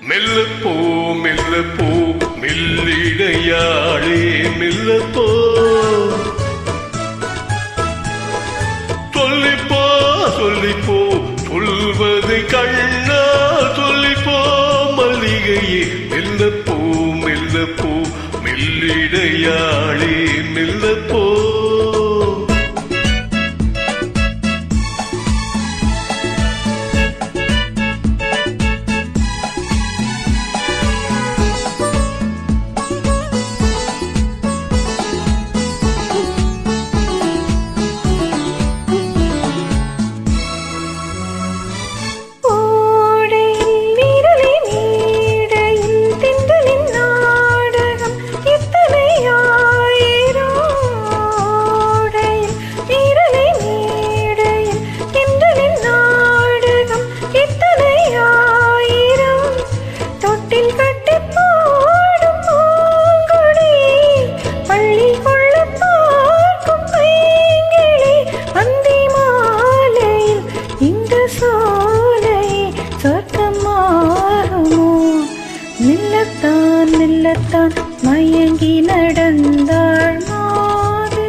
மெல்லப்போ மெல்லப்போ மெல்லிடையாளே மெல்லப்போ சொல்லிப்போ சொல்லிப்போ சொல்வதை கண்ணா சொல்லிப்போ மல்லிகையே மெல்லப்போ மெல்லப்போ மெல்லிடையாளே மெல்லப்போ மெல்லத்தான் மயங்கி நடந்தாள் மாது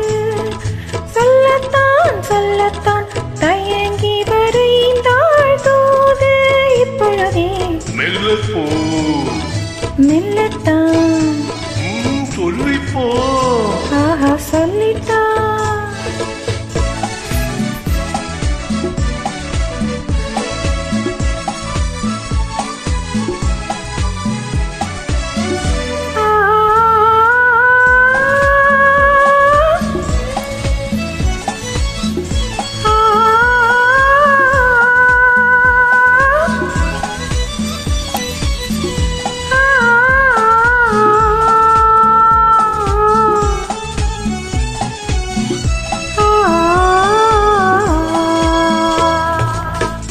சொல்லத்தான் சொல்லத்தான் தயங்கி வரைந்தாள் தூது இப்பொழுதே மெல்லப்போ மெல்லத்தான் சொல்லிப்போ ஆஹா சொல்லித்தான்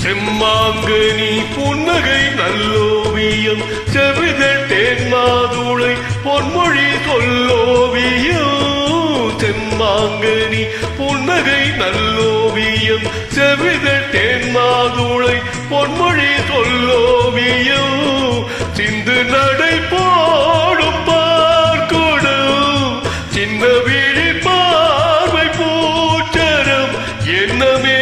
செம்மாங்கனி புன்னகை நல்லோவியம் செவிதட்டேன் மாதுளை பொன்மொழி சொல்லோவியம் செம்மாங்கனி புன்னகை நல்லோவியம் செவிதட்டேன் மாதுளை பொன்மொழி சொல்லோவியம் சிந்து நடை போடும் பார்க்கொடும் சின்ன விழி பார்வை பூச்சரம் என்னமே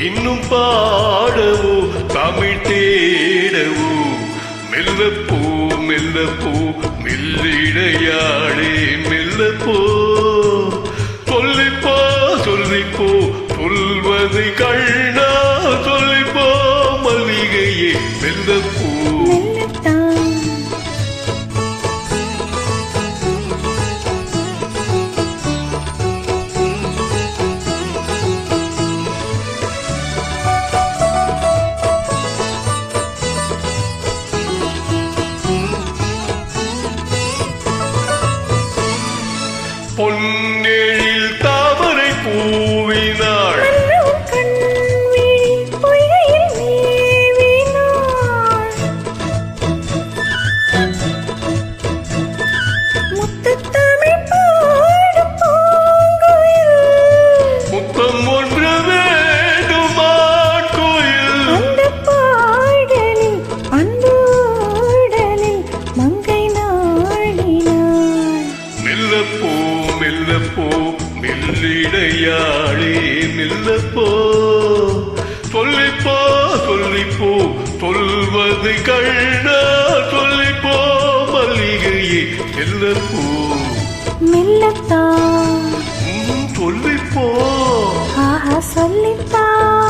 இன்னும் பாடவோ தமிழ் தேடவோ மெல்லப்போ மெல்லப்போ மெல்லிடையாளே மெல்லப்போ சொல்லிப்போ சொல்லிப்போ சொல்வதை கண்ணா சொல்லிப்போ மல்லிகையே மெல்லப்போ பொன்னெழில் தாமரை பூவினாள் முத்தம் ஒன்று வேண்டுமான் கோயில் மெல்லப்போ மெல்லப்போ மெல்லிடையாளே மெல்லப்போ சொல்லிப்போ சொல்லிப்போ சொல்வது கண்ணா சொல்லிப்போ மல்லிகையே மெல்லப்போ மெல்லத்தான் சொல்லிப்போ ஆஹா சொல்லித்தான்